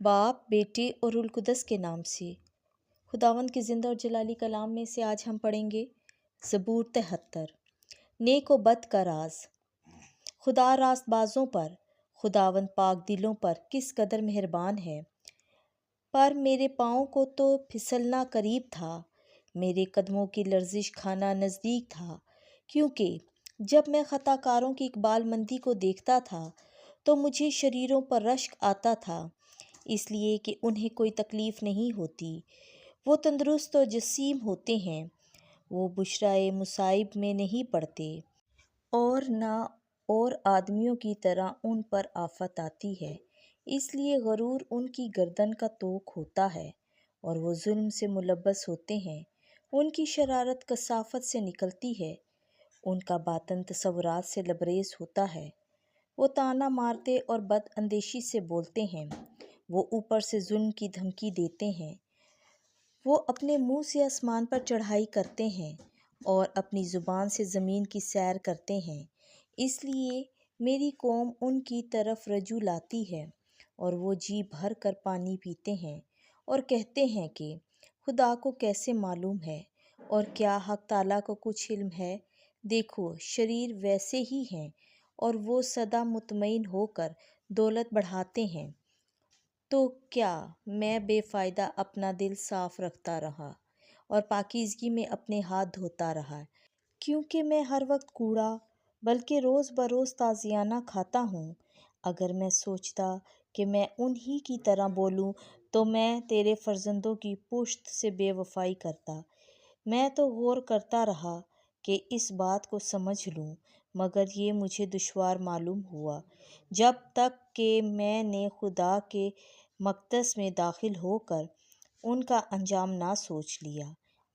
باپ، بیٹے اور روح القدس کے نام سے۔ خداوند کے زندہ اور جلالی کلام میں سے آج ہم پڑھیں گے زبور 73۔ نیک و بد کا راز۔ خدا راست بازوں پر، خداوند پاک دلوں پر کس قدر مہربان ہے۔ پر میرے پاؤں کو تو پھسلنا قریب تھا، میرے قدموں کی لرزش کھانا نزدیک تھا، کیونکہ جب میں خطا کاروں کی اقبال مندی کو دیکھتا تھا تو مجھے شریروں پر رشک آتا تھا، اس لیے کہ انہیں کوئی تکلیف نہیں ہوتی، وہ تندرست و جسیم ہوتے ہیں، وہ بشرائے مصائب میں نہیں پڑتے، اور نہ اور آدمیوں کی طرح ان پر آفت آتی ہے۔ اس لیے غرور ان کی گردن کا طوق ہوتا ہے اور وہ ظلم سے ملبس ہوتے ہیں، ان کی شرارت کثافت سے نکلتی ہے، ان کا باطن تصورات سے لبریز ہوتا ہے، وہ طعنہ مارتے اور بد اندیشی سے بولتے ہیں، وہ اوپر سے ظلم کی دھمکی دیتے ہیں، وہ اپنے منہ سے آسمان پر چڑھائی کرتے ہیں اور اپنی زبان سے زمین کی سیر کرتے ہیں۔ اس لیے میری قوم ان کی طرف رجوع لاتی ہے اور وہ جی بھر کر پانی پیتے ہیں اور کہتے ہیں کہ خدا کو کیسے معلوم ہے اور کیا حق تعالیٰ کو کچھ علم ہے۔ دیکھو، شریر ویسے ہی ہیں اور وہ سدا مطمئن ہو کر دولت بڑھاتے ہیں، تو کیا میں بے فائدہ اپنا دل صاف رکھتا رہا اور پاکیزگی میں اپنے ہاتھ دھوتا رہا، کیونکہ میں ہر وقت کوڑا بلکہ روز بروز تازیانہ کھاتا ہوں۔ اگر میں سوچتا کہ میں انہی کی طرح بولوں تو میں تیرے فرزندوں کی پشت سے بے وفائی کرتا۔ میں تو غور کرتا رہا کہ اس بات کو سمجھ لوں، مگر یہ مجھے دشوار معلوم ہوا جب تک کہ میں نے خدا کے مقدس میں داخل ہو کر ان کا انجام نہ سوچ لیا۔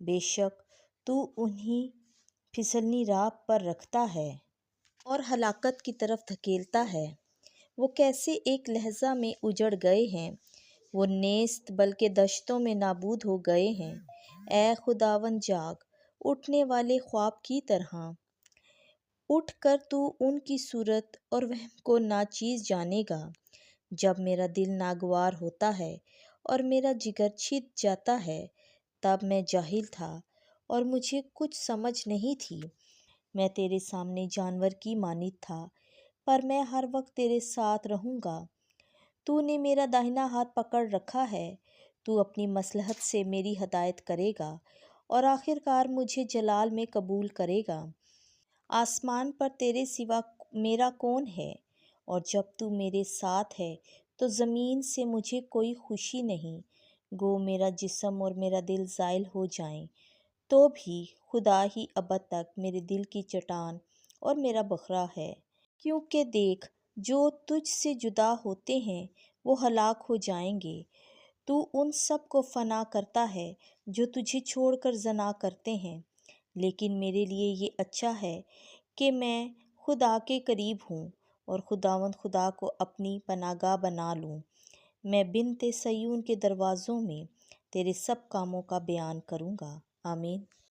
بے شک تو انہیں پھسلنی راہ پر رکھتا ہے اور ہلاکت کی طرف دھکیلتا ہے۔ وہ کیسے ایک لحظہ میں اجڑ گئے ہیں، وہ نیست بلکہ دشتوں میں نابود ہو گئے ہیں۔ اے خداوند، جاگ، اٹھنے والے خواب کی طرح اٹھ کر تو ان کی صورت اور وہم کو ناچیز جانے گا۔ جب میرا دل ناگوار ہوتا ہے اور میرا جگر چھد جاتا ہے، تب میں جاہل تھا اور مجھے کچھ سمجھ نہیں تھی۔ میں تیرے سامنے جانور کی مانند تھا، پر میں ہر وقت تیرے ساتھ رہوں گا۔ تو نے میرا داہنا ہاتھ پکڑ رکھا ہے، تو اپنی مصلحت سے میری ہدایت کرے گا اور آخر کار مجھے جلال میں قبول کرے گا۔ آسمان پر تیرے سوا میرا کون ہے، اور جب تو میرے ساتھ ہے تو زمین سے مجھے کوئی خوشی نہیں۔ گو میرا جسم اور میرا دل زائل ہو جائیں، تو بھی خدا ہی ابد تک میرے دل کی چٹان اور میرا بکھرا ہے۔ کیونکہ دیکھ، جو تجھ سے جدا ہوتے ہیں وہ ہلاک ہو جائیں گے۔ تو ان سب کو فنا کرتا ہے جو تجھے چھوڑ کر زنا کرتے ہیں، لیکن میرے لیے یہ اچھا ہے کہ میں خدا کے قریب ہوں اور خداوند خدا کو اپنی پناہ گاہ بنا لوں۔ میں بنت صیون کے دروازوں میں تیرے سب کاموں کا بیان کروں گا۔ آمین۔